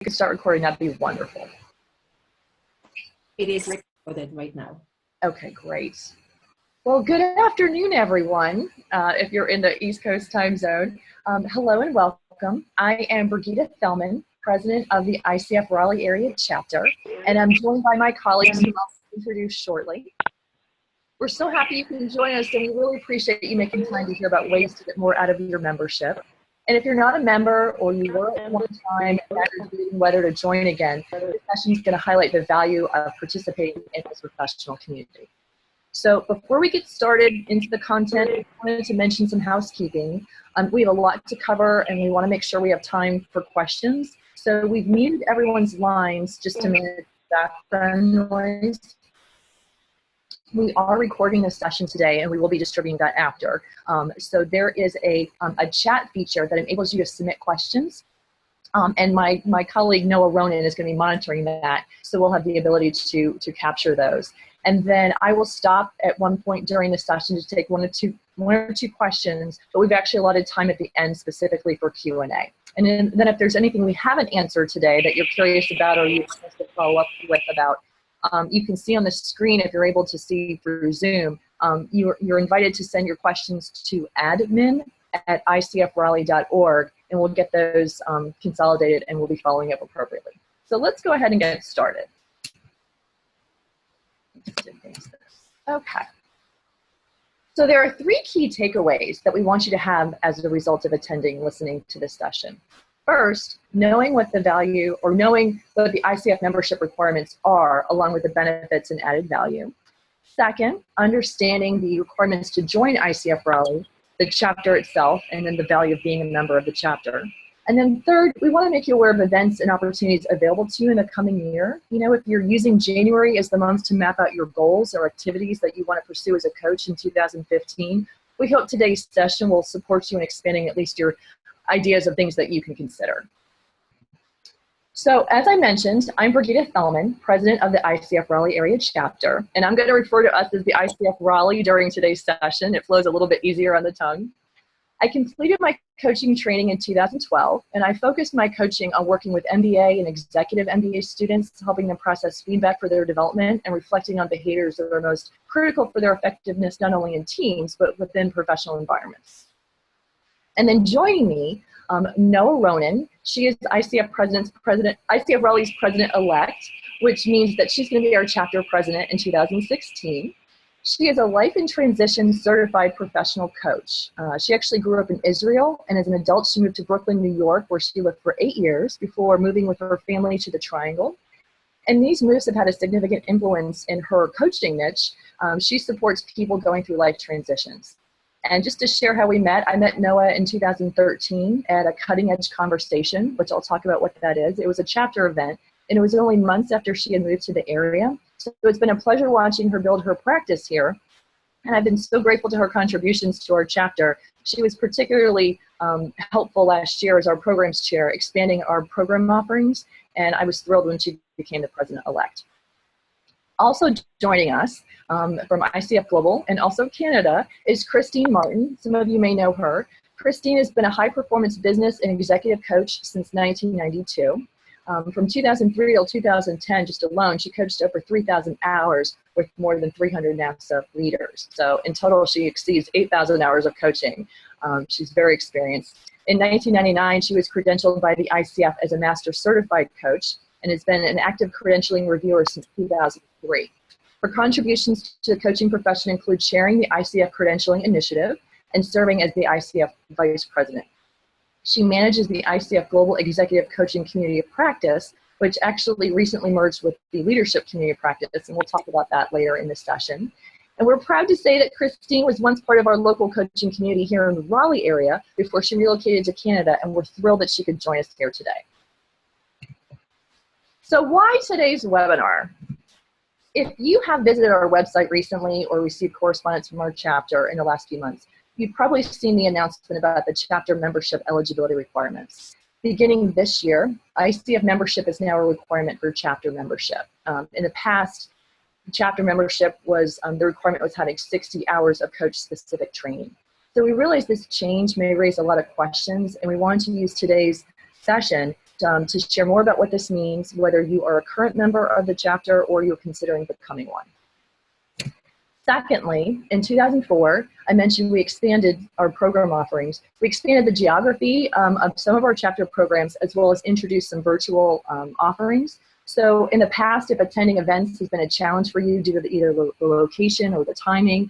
could start recording, that'd be wonderful. It is recorded right now. Okay, great. Well, good afternoon, everyone, if you're in the East Coast time zone. Hello and welcome. I am Brigitte Fellman, president of the ICF Raleigh area chapter, and I'm joined by my colleagues who I'll introduce shortly. We're so happy you can join us, and we really appreciate you making time to hear about ways to get more out of your membership. And if you're not a member or you were at one time and you're debating whether to join again, this session is going to highlight the value of participating in this professional community. So before we get started into the content, I wanted to mention some housekeeping. We have a lot to cover, and we want to make sure we have time for questions. So we've muted everyone's lines just to manage background noise. We are recording this session today, and we will be distributing that after. So there is a chat feature that enables you to submit questions. And my colleague Noah Ronan is going to be monitoring that, so we'll have the ability to capture those. And then I will stop at one point during the session to take one or two questions, but we've actually allotted time at the end specifically for Q&A. And then if there's anything we haven't answered today that you're curious about or you want us to follow up with about, you can see on the screen, if you're able to see through Zoom, you're invited to send your questions to admin@icfraleigh.org, and we'll get those consolidated and we'll be following up appropriately. So let's go ahead and get started. Okay. So there are three key takeaways that we want you to have as a result of listening to this session. First, knowing what the value, or knowing what the ICF membership requirements are, along with the benefits and added value. Second, understanding the requirements to join ICF Raleigh, the chapter itself, and then the value of being a member of the chapter. And then third, we want to make you aware of events and opportunities available to you in the coming year. You know, if you're using January as the month to map out your goals or activities that you want to pursue as a coach in 2015, we hope today's session will support you in expanding at least your ideas of things that you can consider. So as I mentioned, I'm Brigitte Fellman, president of the ICF Raleigh area chapter, and I'm going to refer to us as the ICF Raleigh during today's session. It flows a little bit easier on the tongue. I completed my coaching training in 2012, and I focused my coaching on working with MBA and executive MBA students, helping them process feedback for their development and reflecting on behaviors that are most critical for their effectiveness, not only in teams, but within professional environments. And then joining me, Noah Ronan. She is ICF Raleigh's president-elect, which means that she's going to be our chapter president in 2016. She is a life and transition certified professional coach. She actually grew up in Israel, and as an adult, she moved to Brooklyn, New York, where she lived for 8 years before moving with her family to the Triangle. And these moves have had a significant influence in her coaching niche. She supports people going through life transitions. And just to share how we met, I met Noah in 2013 at a Cutting Edge Conversation, which I'll talk about what that is. It was a chapter event, and it was only months after she had moved to the area. So it's been a pleasure watching her build her practice here, and I've been so grateful to her contributions to our chapter. She was particularly helpful last year as our programs chair, expanding our program offerings, and I was thrilled when she became the president-elect. Also joining us from ICF Global and also Canada is Christine Martin. Some of you may know her. Christine has been a high-performance business and executive coach since 1992. From 2003 till 2010, just alone, she coached over 3,000 hours with more than 300 NASA leaders. So in total, she exceeds 8,000 hours of coaching. She's very experienced. In 1999, she was credentialed by the ICF as a Master Certified Coach and has been an active credentialing reviewer since 2003. Her contributions to the coaching profession include chairing the ICF Credentialing Initiative and serving as the ICF Vice President. She manages the ICF Global Executive Coaching Community of Practice, which actually recently merged with the Leadership Community of Practice, and we'll talk about that later in this session. And we're proud to say that Christine was once part of our local coaching community here in the Raleigh area before she relocated to Canada, and we're thrilled that she could join us here today. So why today's webinar? If you have visited our website recently or received correspondence from our chapter in the last few months, you've probably seen the announcement about the chapter membership eligibility requirements. Beginning this year, ICF membership is now a requirement for chapter membership. In the past, chapter membership was, the requirement was having 60 hours of coach-specific training. So we realized this change may raise a lot of questions, and we wanted to use today's session to share more about what this means, whether you are a current member of the chapter or you're considering becoming one. Secondly, in 2004, I mentioned we expanded our program offerings. We expanded the geography of some of our chapter programs, as well as introduced some virtual offerings. So in the past, if attending events has been a challenge for you due to either the location or the timing,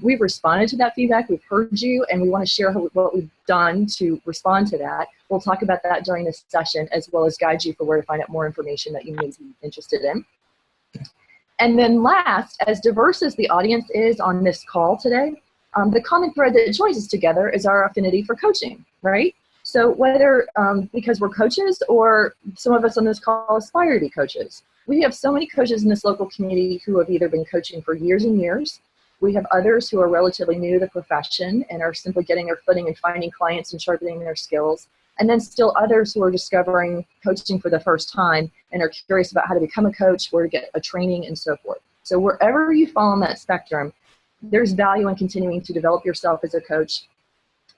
we've responded to that feedback, we've heard you, and we want to share what we've done to respond to that. We'll talk about that during this session, as well as guide you for where to find out more information that you may be interested in. And then last, as diverse as the audience is on this call today, the common thread that joins us together is our affinity for coaching, right? So whether because we're coaches or some of us on this call aspire to be coaches, we have so many coaches in this local community who have either been coaching for years and years. We have others who are relatively new to the profession and are simply getting their footing and finding clients and sharpening their skills. And then still others who are discovering coaching for the first time and are curious about how to become a coach, where to get a training, and so forth. So wherever you fall on that spectrum, there's value in continuing to develop yourself as a coach,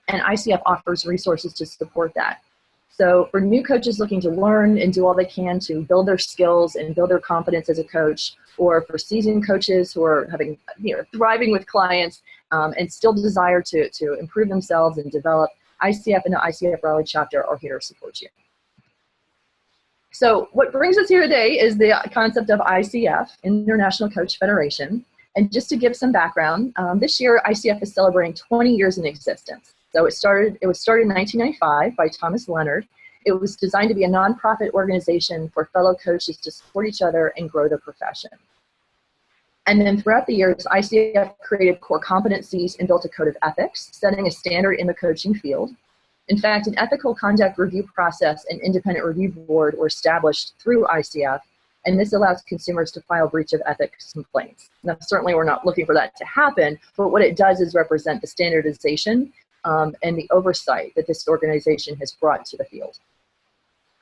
and ICF offers resources to support that. So for new coaches looking to learn and do all they can to build their skills and build their confidence as a coach, or for seasoned coaches who are having, thriving with clients and still desire to improve themselves and develop, ICF and the ICF Raleigh chapter are here to support you. So what brings us here today is the concept of ICF, International Coach Federation. And just to give some background, this year ICF is celebrating 20 years in existence. So it was started in 1995 by Thomas Leonard. It was designed to be a nonprofit organization for fellow coaches to support each other and grow their profession. And then throughout the years, ICF created core competencies and built a code of ethics, setting a standard in the coaching field. In fact, an ethical conduct review process and independent review board were established through ICF, and this allows consumers to file breach of ethics complaints. Now, certainly we're not looking for that to happen, but what it does is represent the standardization and the oversight that this organization has brought to the field.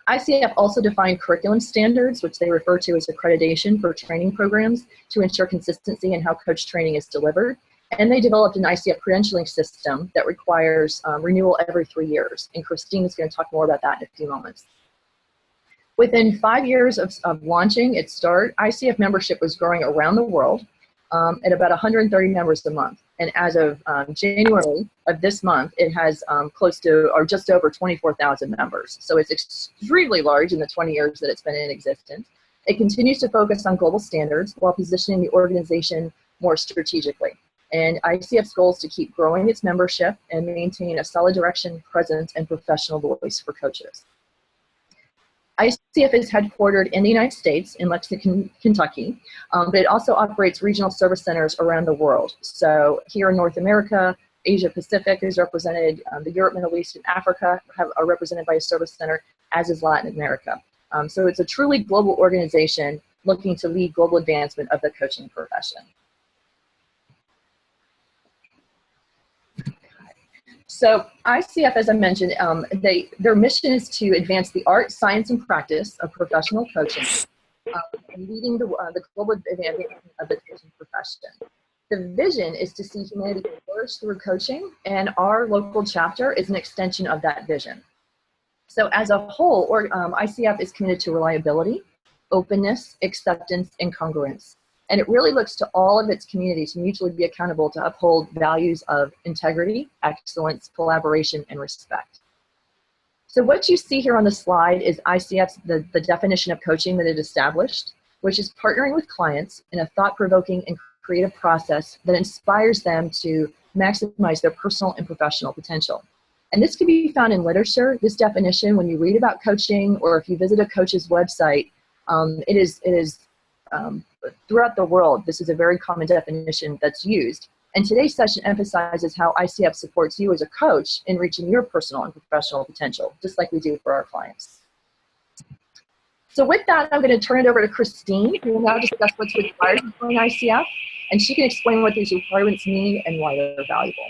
ICF also defined curriculum standards, which they refer to as accreditation for training programs, to ensure consistency in how coach training is delivered. And they developed an ICF credentialing system that requires renewal every 3 years. And Christine is going to talk more about that in a few moments. Within 5 years of launching its start, ICF membership was growing around the world at about 130 members a month. And as of January of this month, it has close to or just over 24,000 members. So it's extremely large in the 20 years that it's been in existence. It continues to focus on global standards while positioning the organization more strategically. And ICF's goal is to keep growing its membership and maintain a solid direction, presence, and professional voice for coaches. ICF is headquartered in the United States in Lexington, Kentucky, but it also operates regional service centers around the world. So here in North America, Asia Pacific is represented, the Europe, Middle East, and Africa are represented by a service center, as is Latin America. So it's a truly global organization looking to lead global advancement of the coaching profession. So ICF, as I mentioned, their mission is to advance the art, science, and practice of professional coaching, and leading the global advancement of the coaching profession. The vision is to see humanity flourish through coaching, and our local chapter is an extension of that vision. So as a whole, ICF is committed to reliability, openness, acceptance, and congruence. And it really looks to all of its community to mutually be accountable to uphold values of integrity, excellence, collaboration, and respect. So what you see here on the slide is ICF's, the definition of coaching that it established, which is partnering with clients in a thought-provoking and creative process that inspires them to maximize their personal and professional potential. And this can be found in literature. This definition, when you read about coaching or if you visit a coach's website, it is throughout the world, this is a very common definition that's used. And today's session emphasizes how ICF supports you as a coach in reaching your personal and professional potential, just like we do for our clients. So with that, I'm going to turn it over to Christine, who will now discuss what's required to join ICF, and she can explain what these requirements mean and why they're valuable.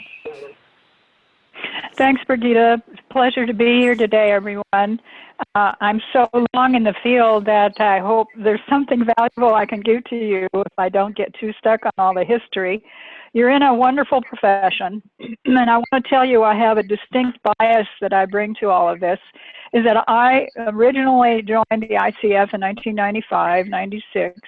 Thanks, Brigitte. It's a pleasure to be here today, everyone. I'm so long in the field that I hope there's something valuable I can give to you if I don't get too stuck on all the history. You're in a wonderful profession, and I want to tell you I have a distinct bias that I bring to all of this, is that I originally joined the ICF in 1995, 96.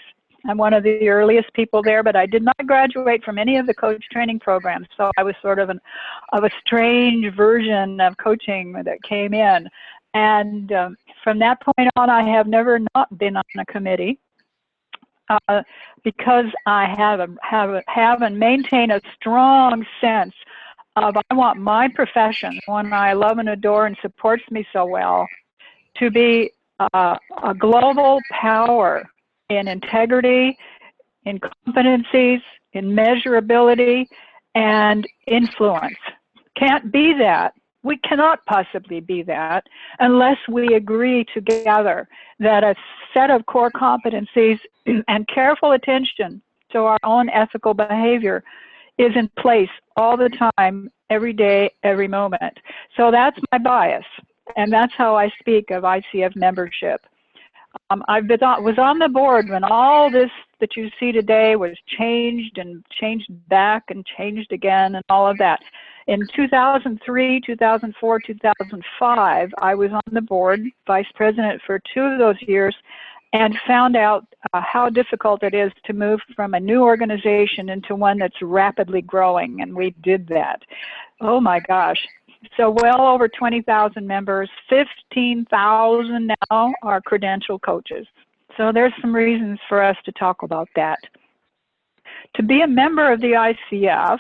I'm one of the earliest people there, but I did not graduate from any of the coach training programs, so I was sort of a strange version of coaching that came in. And from that point on, I have never not been on a committee. Because I have and maintain a strong sense of I want my profession, one I love and adore and supports me so well, to be a global power in integrity, in competencies, in measurability, and influence. Can't be that. We cannot possibly be that unless we agree together that a set of core competencies and careful attention to our own ethical behavior is in place all the time, every day, every moment. So that's my bias, and that's how I speak of ICF membership. I was on the board when all this that you see today was changed and changed back and changed again and all of that. In 2003, 2004, 2005, I was on the board, vice president for 2 of those years, and found out how difficult it is to move from a new organization into one that's rapidly growing, and we did that. Oh my gosh. So well over 20,000 members, 15,000 now are credentialed coaches. So there's some reasons for us to talk about that. To be a member of the ICF,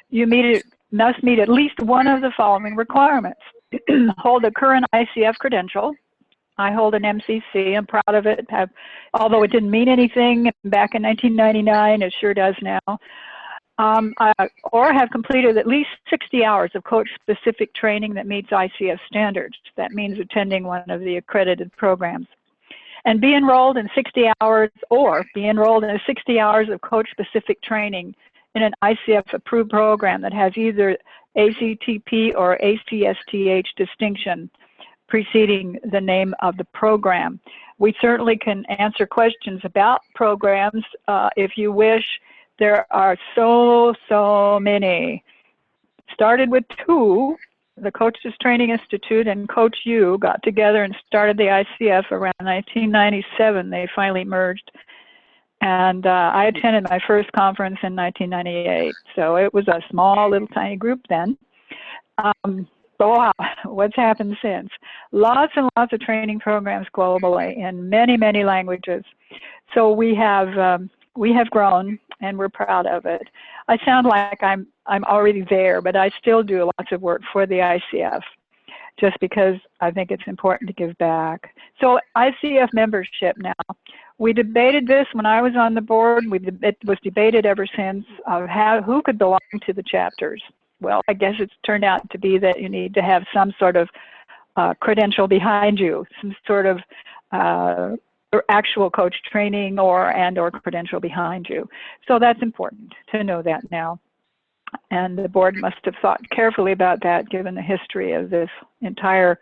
you must meet at least one of the following requirements. Hold a current ICF credential. I hold an MCC. I'm proud of it. Although it didn't mean anything back in 1999, it sure does now. Or have completed at least 60 hours of coach-specific training that meets ICF standards. That means attending one of the accredited programs. And be enrolled in 60 hours, or be enrolled in 60 hours of coach-specific training in an ICF-approved program that has either ACTP or ACSTH distinction preceding the name of the program. We certainly can answer questions about programs if you wish. There are so many. Started with 2. The Coaches Training Institute and Coach U got together and started the ICF around 1997. They finally merged. And I attended my first conference in 1998. So it was a small, little, tiny group then. But wow, what's happened since? Lots and lots of training programs globally in many, many languages. So we have grown, and we're proud of it. I sound like I'm already there, but I still do lots of work for the ICF, just because I think it's important to give back. So ICF membership now. We debated this when I was on the board. It was debated ever since of who could belong to the chapters. Well, I guess it's turned out to be that you need to have some sort of credential behind you, some sort of actual coach training or credential behind you. So that's important to know that now. And the board must have thought carefully about that given the history of this entire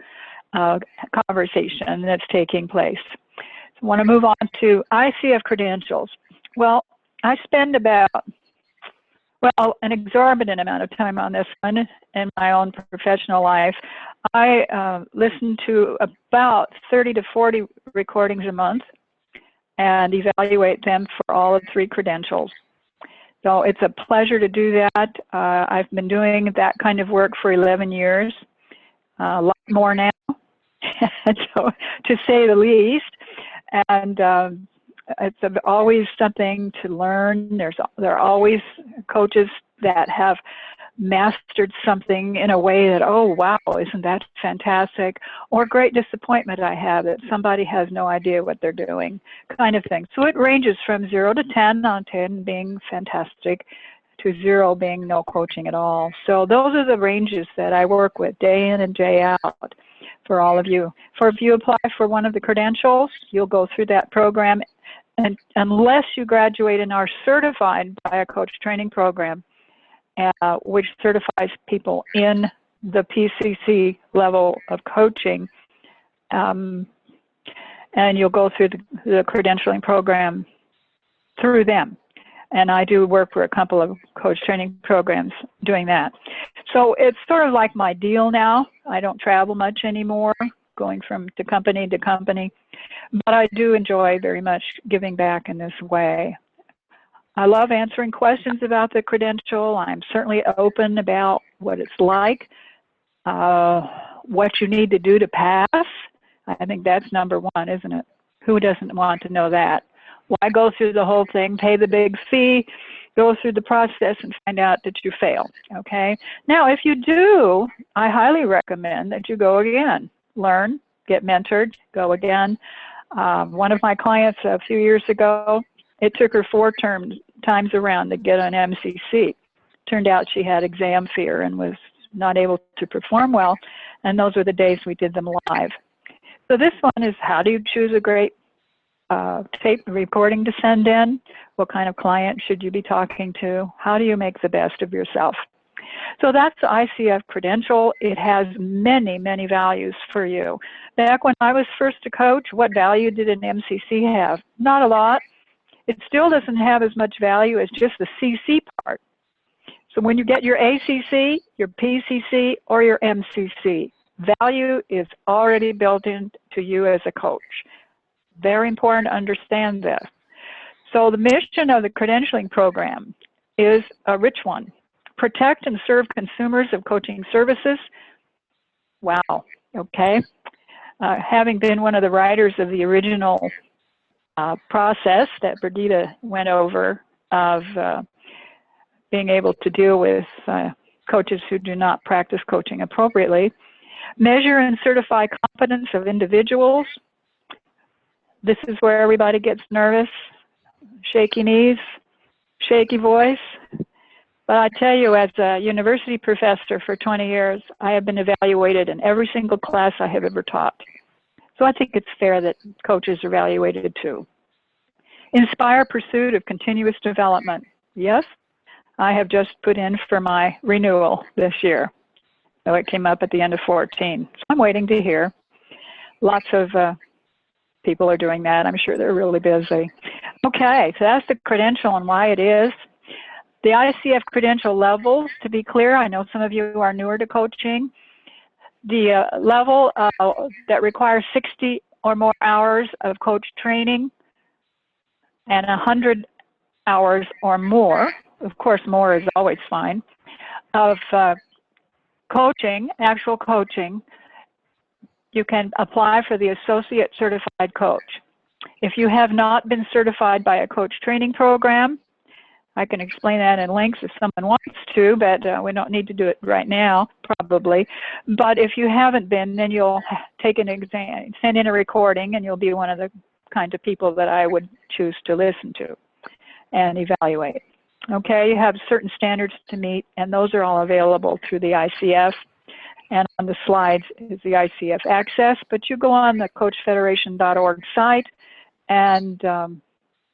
conversation that's taking place. So I want to move on to ICF credentials. Well, I spend an exorbitant amount of time on this one in my own professional life. I listen to about 30 to 40 recordings a month and evaluate them for all of 3 credentials. So it's a pleasure to do that. I've been doing that kind of work for 11 years, a lot more now, so, to say the least. And it's always something to learn. There are always coaches that have mastered something in a way that, oh, wow, isn't that fantastic? Or great disappointment I have that somebody has no idea what they're doing, kind of thing. So it ranges from 0 to 10, on 10 being fantastic, to 0 being no coaching at all. So those are the ranges that I work with day in and day out for all of you. If you apply for one of the credentials, you'll go through that program. And unless you graduate and are certified by a coach training program, which certifies people in the PCC level of coaching, and you'll go through the credentialing program through them. And I do work for a couple of coach training programs doing that. So it's sort of like my deal now. I don't travel much anymore, going from company to company, but I do enjoy very much giving back in this way. I love answering questions about the credential. I'm certainly open about what it's like, what you need to do to pass. I think that's number one, isn't it? Who doesn't want to know that? Why go through the whole thing, pay the big fee, go through the process and find out that you fail, okay? Now, if you do, I highly recommend that you go again. Learn, get mentored, go again. One of my clients a few years ago, it took her 4 times around to get an MCC. Turned out she had exam fear and was not able to perform well, and those were the days we did them live. So this one is, how do you choose a great tape recording to send in? What kind of client should you be talking to? How do you make the best of yourself? So that's the ICF credential. It has many, many values for you. Back when I was first a coach, what value did an MCC have? Not a lot. It still doesn't have as much value as just the CC part. So when you get your ACC, your PCC, or your MCC, value is already built into you as a coach. Very important to understand this. So the mission of the credentialing program is a rich one. Protect and serve consumers of coaching services. Wow, okay. Having been one of the writers of the original process that Brigitte went over of being able to deal with coaches who do not practice coaching appropriately. Measure and certify competence of individuals. This is where everybody gets nervous, shaky knees, shaky voice. But I tell you, as a university professor for 20 years, I have been evaluated in every single class I have ever taught. So I think it's fair that coaches are evaluated too. Inspire pursuit of continuous development. Yes, I have just put in for my renewal this year. So it came up at the end of 14. So I'm waiting to hear. Lots of people are doing that. I'm sure they're really busy. Okay, so that's the credential and why it is. The ICF credential levels, to be clear, I know some of you are newer to coaching. The level that requires 60 or more hours of coach training and 100 hours or more, of course more is always fine, of coaching, actual coaching, you can apply for the Associate Certified Coach. If you have not been certified by a coach training program, I can explain that in links if someone wants to, but we don't need to do it right now, probably. But if you haven't been, then you'll take an exam, send in a recording, and you'll be one of the kind of people that I would choose to listen to and evaluate. Okay, you have certain standards to meet, and those are all available through the ICF. And on the slides is the ICF Access, but you go on the coachfederation.org site and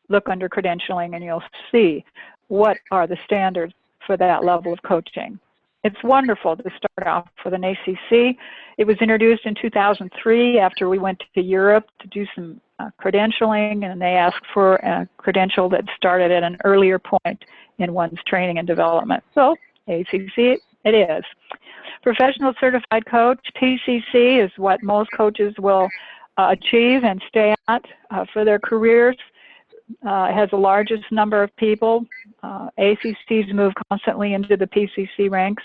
look under credentialing, and you'll see what are the standards for that level of coaching. It's wonderful to start off with an ACC. It was introduced in 2003 after we went to Europe to do some credentialing, and they asked for a credential that started at an earlier point in one's training and development. So ACC it is. Professional Certified Coach, PCC, is what most coaches will achieve and stay at for their careers. It has the largest number of people. ACCs move constantly into the PCC ranks.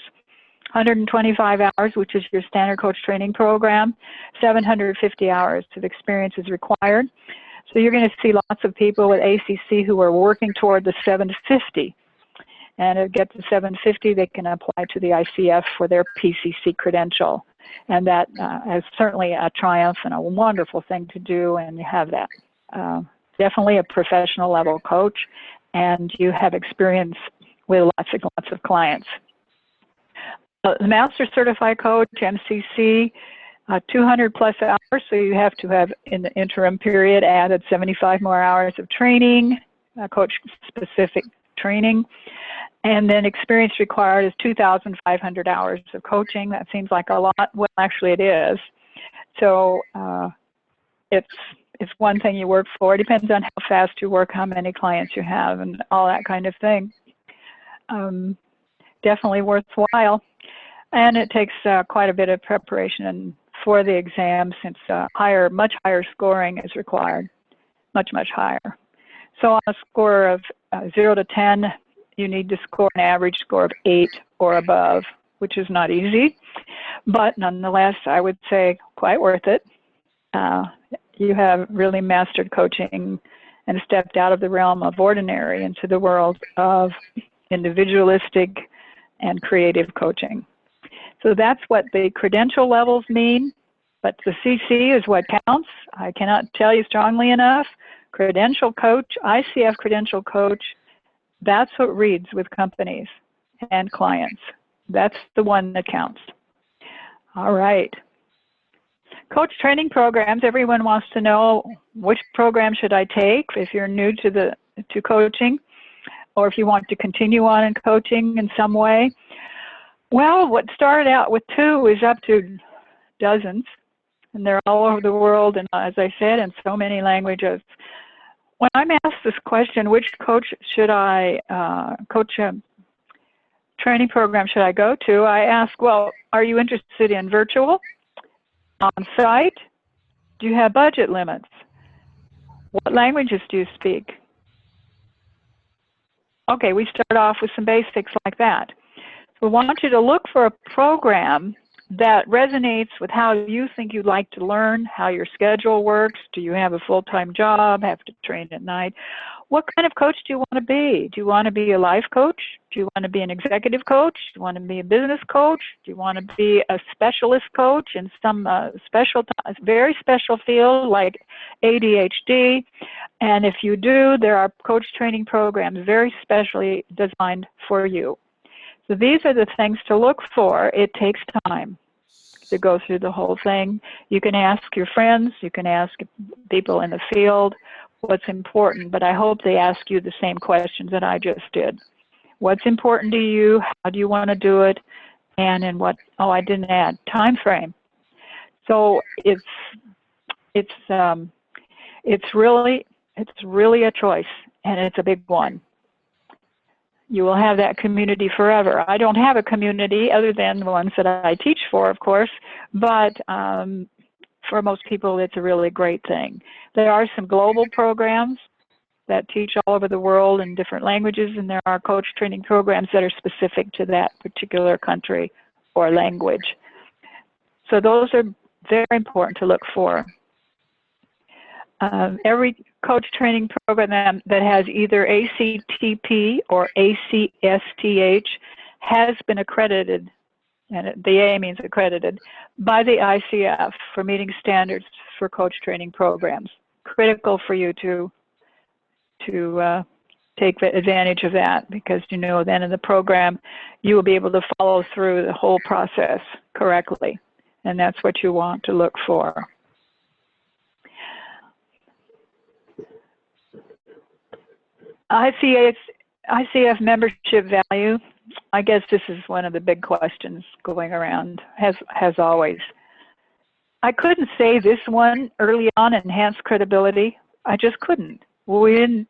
125 hours, which is your standard coach training program. 750 hours of experience is required. So you're going to see lots of people with ACC who are working toward the 750. And to get to 750, they can apply to the ICF for their PCC credential. And that is certainly a triumph and a wonderful thing to do, and you have that. Definitely a professional level coach, and you have experience with lots of clients. The Master Certified Coach, MCC, 200 plus hours, so you have to have in the interim period added 75 more hours of training, coach-specific training. And then experience required is 2,500 hours of coaching. That seems like a lot. Well, actually it is. So it's it's one thing you work for. It depends on how fast you work, how many clients you have, and all that kind of thing. Definitely worthwhile. And it takes quite a bit of preparation for the exam, since much higher scoring is required, much higher. So on a score of 0 to 10, you need to score an average score of 8 or above, which is not easy, but nonetheless, I would say quite worth it. You have really mastered coaching and stepped out of the realm of ordinary into the world of individualistic and creative coaching. So that's what the credential levels mean, but the CC is what counts. I cannot tell you strongly enough. Credential coach, ICF credential coach, that's what reads with companies and clients. That's the one that counts. All right. Coach training programs, everyone wants to know, which program should I take if you're new to coaching, or if you want to continue on in coaching in some way. Well, what started out with 2 is up to dozens, and they're all over the world, and as I said, in so many languages. When I'm asked this question, which coach training program should I go to, I ask, well, are you interested in virtual, on-site? Do you have budget limits? What languages do you speak? Okay, we start off with some basics like that. We want you to look for a program that resonates with how you think you'd like to learn, how your schedule works. Do you have a full-time job, have to train at night? What kind of coach do you want to be? Do you want to be a life coach? Do you want to be an executive coach? Do you want to be a business coach? Do you want to be a specialist coach in some very special field like ADHD? And if you do, there are coach training programs very specially designed for you. So these are the things to look for. It takes time to go through the whole thing. You can ask your friends, you can ask people in the field what's important, but I hope they ask you the same questions that I just did. What's important to you? How do you want to do it? And in what, oh, I didn't add, time frame. So it's really a choice, and it's a big one. You will have that community forever. I don't have a community other than the ones that I teach for, of course, but for most people, it's a really great thing. There are some global programs that teach all over the world in different languages, and there are coach training programs that are specific to that particular country or language. So those are very important to look for. Every coach training program that has either ACTP or ACSTH has been accredited, and the A means accredited, by the ICF for meeting standards for coach training programs. Critical for you to take advantage of that, because you know then in the program you will be able to follow through the whole process correctly, and that's what you want to look for. ICF membership value, I guess this is one of the big questions going around, has always. I couldn't say this one early on, enhanced credibility. I just couldn't. We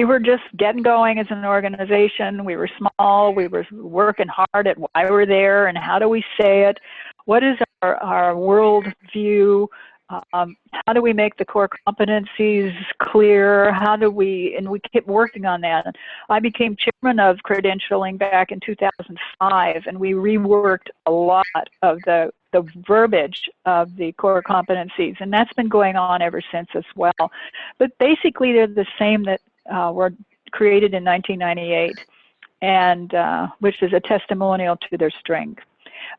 were just getting going as an organization. We were small. We were working hard at why we're there and how do we say it. What is our world view? How do we make the core competencies clear? And we kept working on that. I became chairman of credentialing back in 2005, and we reworked a lot of the verbiage of the core competencies, and that's been going on ever since as well. But basically, they're the same that were created in 1998, and which is a testimonial to their strength.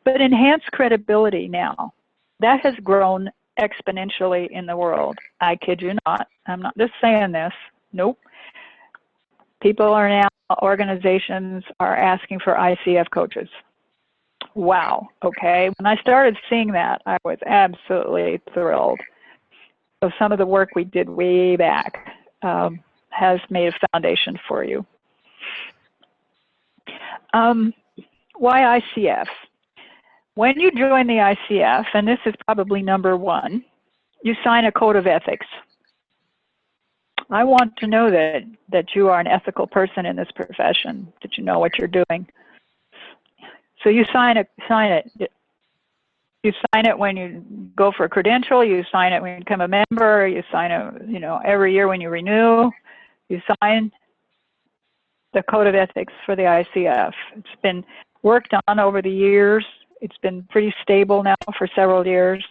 But enhanced credibility now, that has grown exponentially in the world. I kid you not. I'm not just saying this. Nope. People are now, organizations are asking for ICF coaches. Wow. Okay. When I started seeing that, I was absolutely thrilled. So some of the work we did way back has made a foundation for you. Why ICF? When you join the ICF, and this is probably number one, you sign a code of ethics. I want to know that you are an ethical person in this profession, that you know what you're doing. So you sign it. You sign it when you go for a credential. You sign it when you become a member. You sign it, every year when you renew. You sign the Code of Ethics for the ICF. It's been worked on over the years. It's been pretty stable now for several years.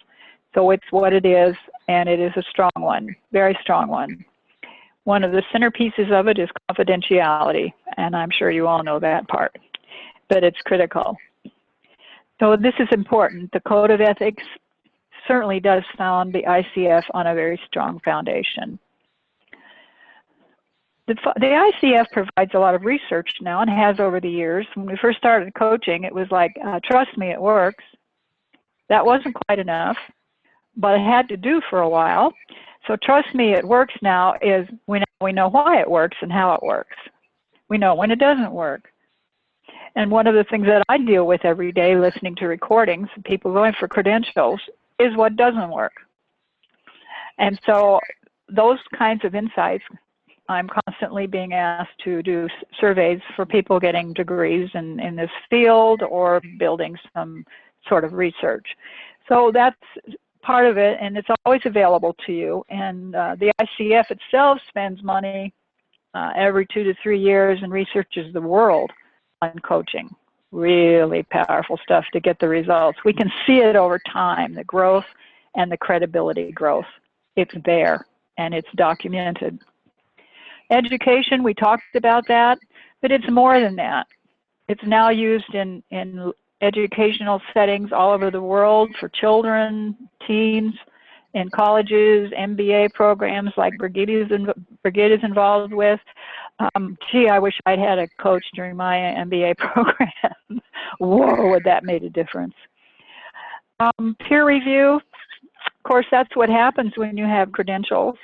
So it's what it is, and it is a strong one, very strong one. One of the centerpieces of it is confidentiality, and I'm sure you all know that part, but it's critical. So this is important. The Code of Ethics certainly does found the ICF on a very strong foundation. The ICF provides a lot of research now and has over the years. When we first started coaching, it was like, trust me, it works. That wasn't quite enough, but it had to do for a while. So trust me, it works now is we know why it works and how it works. We know when it doesn't work. And one of the things that I deal with every day listening to recordings, people going for credentials, is what doesn't work. And so those kinds of insights, I'm constantly being asked to do surveys for people getting degrees in this field or building some sort of research. So that's part of it, and it's always available to you. And the ICF itself spends money every 2 to 3 years and researches the world on coaching. Really powerful stuff to get the results. We can see it over time, the growth and the credibility growth. It's there, and it's documented. Education, we talked about that, but it's more than that. It's now used in educational settings all over the world for children, teens, in colleges, MBA programs like Brigitte is involved with. Gee, I wish I'd had a coach during my MBA program. Whoa, would that made a difference. Peer review, of course, that's what happens when you have credentials.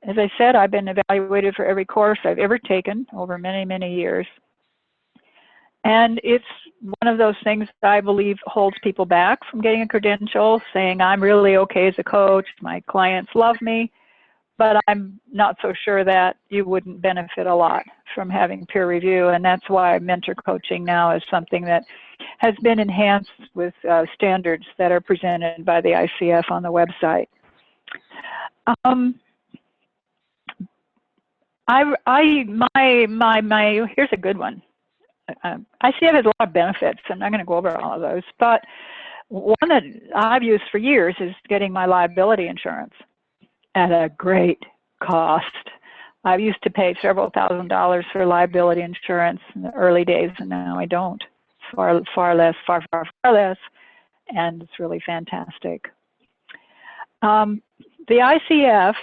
As I said, I've been evaluated for every course I've ever taken over many, many years. And it's one of those things that I believe holds people back from getting a credential, saying I'm really okay as a coach, my clients love me, but I'm not so sure that you wouldn't benefit a lot from having peer review. And that's why mentor coaching now is something that has been enhanced with standards that are presented by the ICF on the website. Here's a good one. ICF has a lot of benefits. I'm not going to go over all of those, but one that I've used for years is getting my liability insurance at a great cost. I used to pay several $1,000s for liability insurance in the early days, and now I don't. Far less, and it's really fantastic. The ICF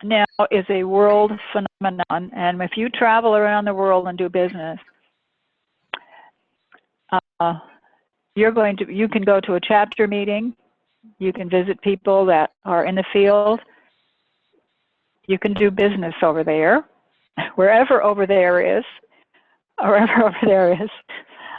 now is a world phenomenon, and if you travel around the world and do business, you can go to a chapter meeting, you can visit people that are in the field, you can do business over there, wherever over there is.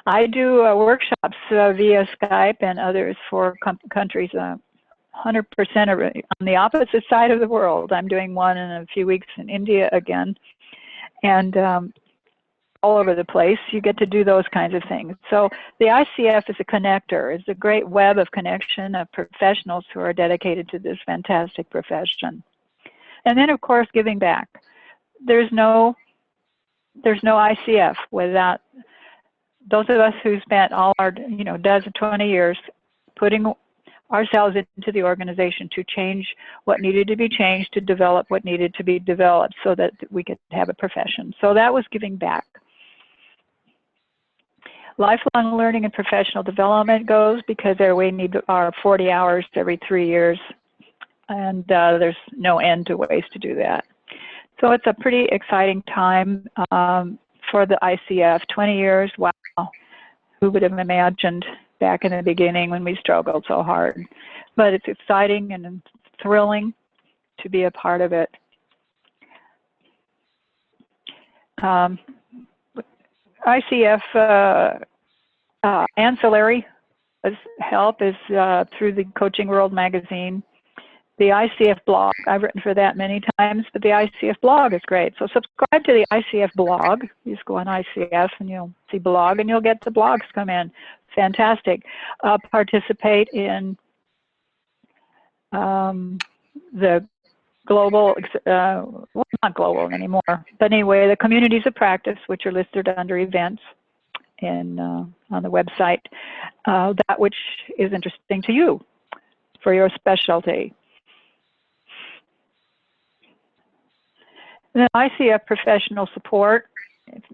I do workshops via Skype and others for countries 100% on the opposite side of the world. I'm doing one in a few weeks in India again, and all over the place. You get to do those kinds of things. So the ICF is a connector. It's a great web of connection of professionals who are dedicated to this fantastic profession. And then, of course, giving back. There's no ICF without those of us who spent all our, dozen, 20 years putting ourselves into the organization to change what needed to be changed, to develop what needed to be developed so that we could have a profession. So that was giving back. Lifelong learning and professional development goes because we need our 40 hours every 3 years, and there's no end to ways to do that. So it's a pretty exciting time for the ICF. 20 years, wow. Who would have imagined back in the beginning when we struggled so hard? But it's exciting and thrilling to be a part of it. ICF ancillary help is through the Coaching World magazine. the ICF blog. I've written for that many times, but the ICF blog is great. So subscribe to the ICF blog. You just go on ICF and you'll see blog, and you'll get the blogs come in. Fantastic. Participate in the global, well, not global anymore, but anyway, the communities of practice, which are listed under events in, on the website, that which is interesting to you for your specialty. And then ICF professional support.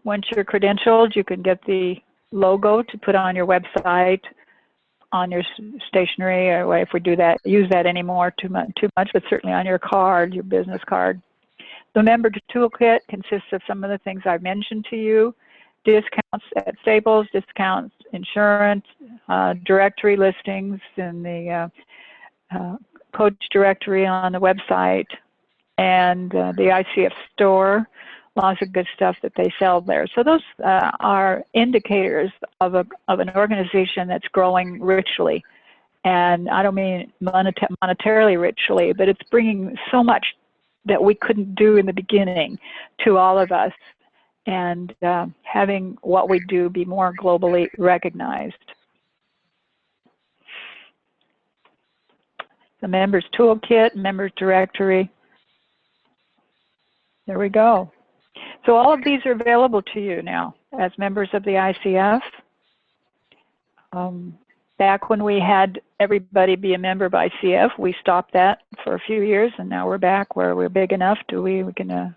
Once you're credentialed, you can get the logo to put on your website, on your stationery, or if we do that, use that anymore too much, but certainly on your card, your business card. The member toolkit consists of some of the things I've mentioned to you: discounts at Staples, discounts, insurance, directory listings in the coach directory on the website, and the ICF store. Lots of good stuff that they sell there. So those are indicators of an organization that's growing richly. And I don't mean monetarily richly, but it's bringing so much that we couldn't do in the beginning to all of us, and having what we do be more globally recognized. The members toolkit, members directory. There we go. So all of these are available to you now as members of the ICF. Back when we had everybody be a member of ICF, we stopped that for a few years, and now we're back where we're big enough to we can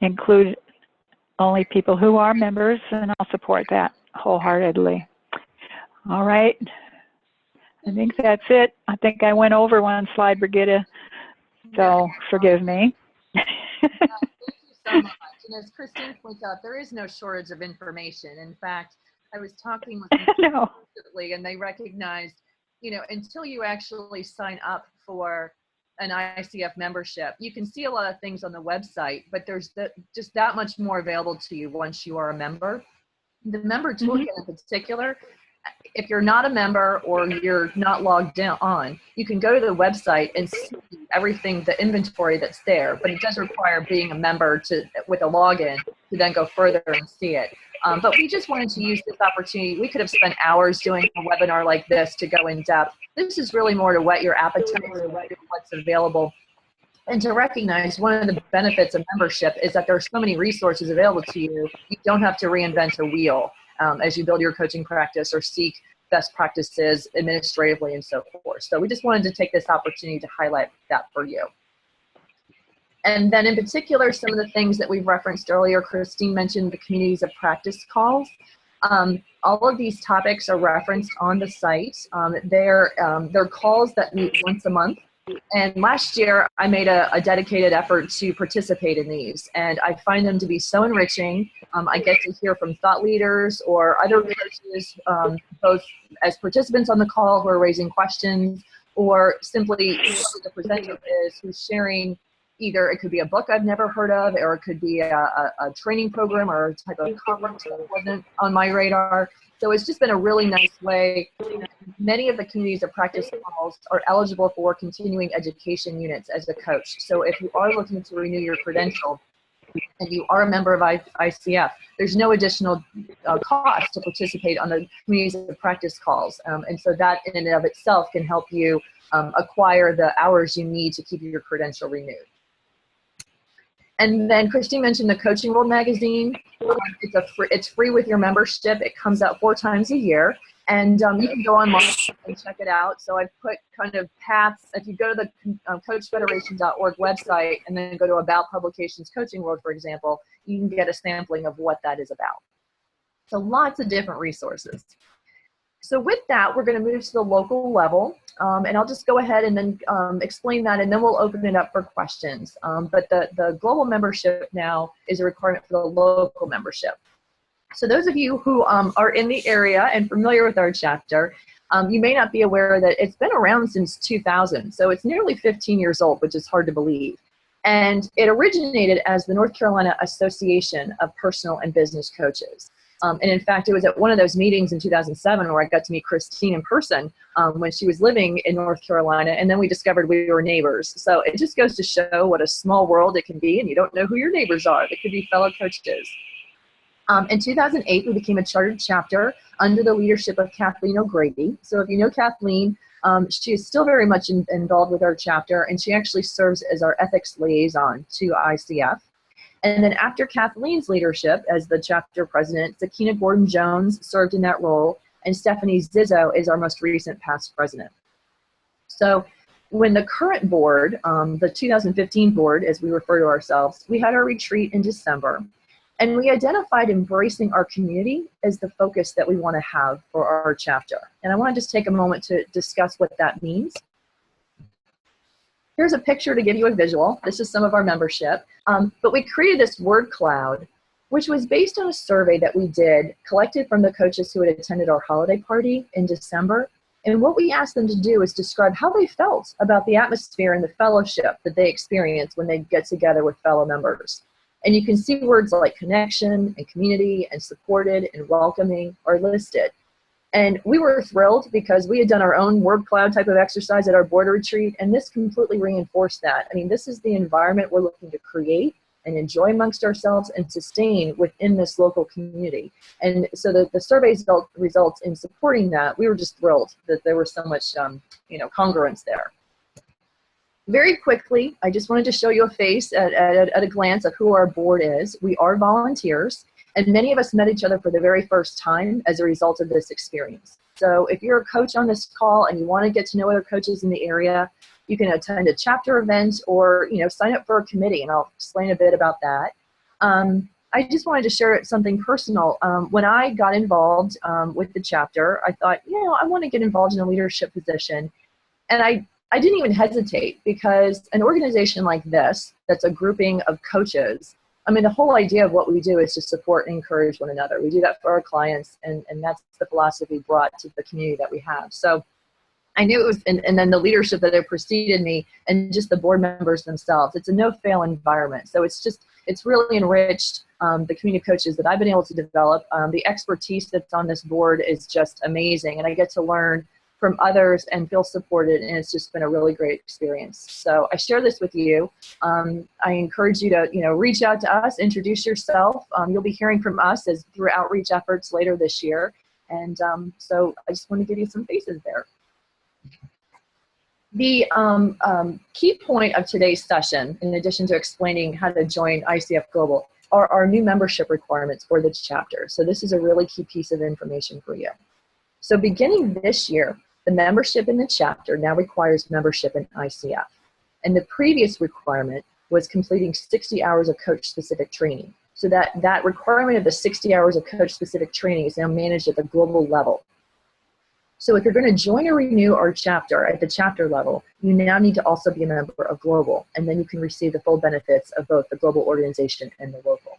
include only people who are members, and I'll support that wholeheartedly. All right. I think that's it. I think I went over one slide, Brigitte, so forgive me. Thank you so much. And as Christine points out, there is no shortage of information. In fact, I was talking with them recently, and they recognized, you know, until you actually sign up for an ICF membership, you can see a lot of things on the website, but there's just that much more available to you once you are a member. The member toolkit in particular, if you're not a member or you're not logged on, you can go to the website and see everything, the inventory that's there, but it does require being a member with a login to then go further and see it. But we just wanted to use this opportunity. We could have spent hours doing a webinar like this to go in depth. This is really more to whet your appetite for what's available, and to recognize one of the benefits of membership is that there are so many resources available to you. You don't have to reinvent a wheel as you build your coaching practice or seek best practices administratively and so forth. So we just wanted to take this opportunity to highlight that for you. And then in particular, some of the things that we've referenced earlier, Christine mentioned the communities of practice calls. All of these topics are referenced on the site. They're calls that meet once a month. And last year, I made a dedicated effort to participate in these, and I find them to be so enriching. I get to hear from thought leaders or other coaches, both as participants on the call who are raising questions, or simply who the presenter is who's sharing. Either it could be a book I've never heard of, or it could be a training program or a type of conference that wasn't on my radar. So it's just been a really nice way. Many of the communities of practice calls are eligible for continuing education units as a coach. So if you are looking to renew your credential and you are a member of ICF, there's no additional cost to participate on the communities of practice calls. And so that in and of itself can help you acquire the hours you need to keep your credential renewed. And then Christine mentioned the Coaching World magazine. It's free with your membership. It comes out 4 times a year, and you can go online and check it out. So I've put kind of paths. If you go to the coachfederation.org website and then go to About Publications Coaching World, for example, you can get a sampling of what that is about. So lots of different resources. So with that, we're going to move to the local level, and I'll just go ahead and then explain that, and then we'll open it up for questions. But the global membership now is a requirement for the local membership. So those of you who are in the area and familiar with our chapter, you may not be aware that it's been around since 2000. So it's nearly 15 years old, which is hard to believe. And it originated as the North Carolina Association of Personal and Business Coaches. And in fact, it was at one of those meetings in 2007 where I got to meet Christine in person when she was living in North Carolina, and then we discovered we were neighbors. So it just goes to show what a small world it can be, and you don't know who your neighbors are. They could be fellow coaches. In 2008, we became a chartered chapter under the leadership of Kathleen O'Grady. So if you know Kathleen, she is still very much involved with our chapter, and she actually serves as our ethics liaison to ICF. And then after Kathleen's leadership as the chapter president, Sakina Gordon-Jones served in that role, and Stephanie Zizzo is our most recent past president. So when the current board, the 2015 board, as we refer to ourselves, we had our retreat in December, and we identified embracing our community as the focus that we want to have for our chapter. And I want to just take a moment to discuss what that means. Here's a picture to give you a visual. This is some of our membership. But we created this word cloud, which was based on a survey that we did, collected from the coaches who had attended our holiday party in December. And what we asked them to do is describe how they felt about the atmosphere and the fellowship that they experience when they get together with fellow members. And you can see words like connection and community and supported and welcoming are listed. And we were thrilled because we had done our own word cloud type of exercise at our board retreat, and this completely reinforced that. I mean, this is the environment we're looking to create and enjoy amongst ourselves and sustain within this local community. And so the survey results in supporting that. We were just thrilled that there was so much congruence there. Very quickly, I just wanted to show you a face at a glance of who our board is. We are volunteers, and many of us met each other for the very first time as a result of this experience. So if you're a coach on this call and you want to get to know other coaches in the area, you can attend a chapter event or sign up for a committee, and I'll explain a bit about that. I just wanted to share something personal. When I got involved with the chapter, I thought, I want to get involved in a leadership position, and I didn't even hesitate, because an organization like this, that's a grouping of coaches, I mean, the whole idea of what we do is to support and encourage one another. We do that for our clients, and that's the philosophy brought to the community that we have. So I knew it was, and then the leadership that had preceded me and just the board members themselves. It's a no-fail environment. So it's really enriched the community of coaches that I've been able to develop. The expertise that's on this board is just amazing, and I get to learn from others and feel supported, and it's just been a really great experience. So I share this with you. I encourage you to reach out to us, introduce yourself. You'll be hearing from us through outreach efforts later this year, and so I just want to give you some faces there. The key point of today's session, in addition to explaining how to join ICF Global, are our new membership requirements for the chapter. So this is a really key piece of information for you. So beginning this year, the membership in the chapter now requires membership in ICF. And the previous requirement was completing 60 hours of coach-specific training. So that requirement of the 60 hours of coach-specific training is now managed at the global level. So if you're going to join or renew our chapter at the chapter level, you now need to also be a member of Global, and then you can receive the full benefits of both the global organization and the local.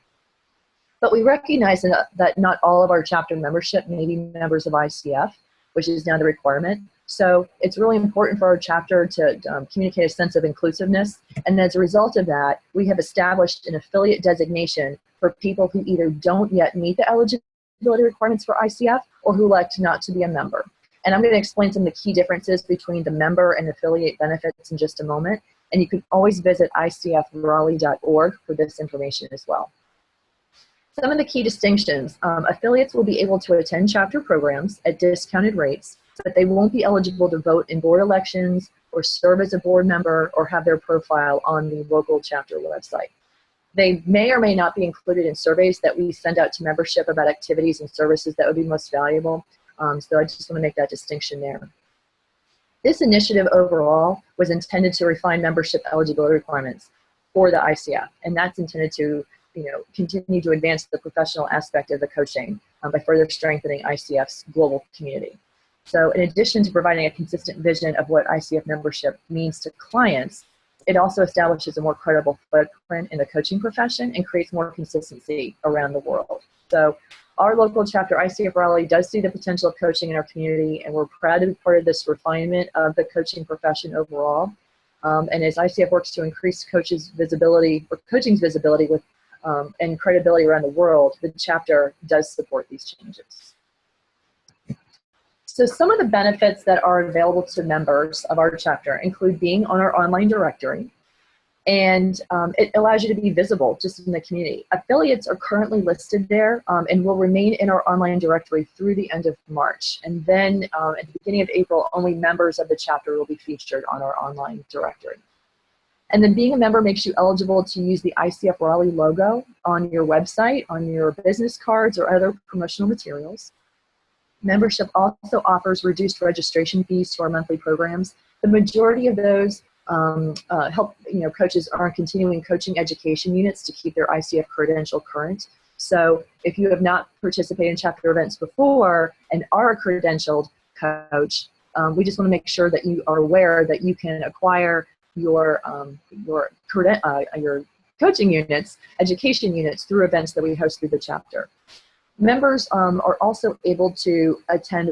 But we recognize that not all of our chapter membership may be members of ICF, which is now the requirement. So it's really important for our chapter to communicate a sense of inclusiveness. And as a result of that, we have established an affiliate designation for people who either don't yet meet the eligibility requirements for ICF or who elect not to be a member. And I'm going to explain some of the key differences between the member and affiliate benefits in just a moment. And you can always visit icfraleigh.org for this information as well. Some of the key distinctions: affiliates will be able to attend chapter programs at discounted rates, but they won't be eligible to vote in board elections or serve as a board member or have their profile on the local chapter website. They may or may not be included in surveys that we send out to membership about activities and services that would be most valuable. So I just want to make that distinction there. This initiative overall was intended to refine membership eligibility requirements for the ICF, and that's intended to continue to advance the professional aspect of the coaching by further strengthening ICF's global community. So in addition to providing a consistent vision of what ICF membership means to clients, it also establishes a more credible footprint in the coaching profession and creates more consistency around the world. So our local chapter, ICF Raleigh, does see the potential of coaching in our community, and we're proud to be part of this refinement of the coaching profession overall. And as ICF works to increase coaches' visibility, or coaching's visibility with and credibility around the world, the chapter does support these changes. So some of the benefits that are available to members of our chapter include being on our online directory, and it allows you to be visible just in the community. Affiliates are currently listed there and will remain in our online directory through the end of March. And then at the beginning of April, only members of the chapter will be featured on our online directory. And then being a member makes you eligible to use the ICF Raleigh logo on your website, on your business cards, or other promotional materials. Membership also offers reduced registration fees to our monthly programs. The majority of those help coaches are continuing coaching education units to keep their ICF credential current. So if you have not participated in chapter events before and are a credentialed coach, we just want to make sure that you are aware that you can acquire your coaching units, education units, through events that we host through the chapter. Members are also able to attend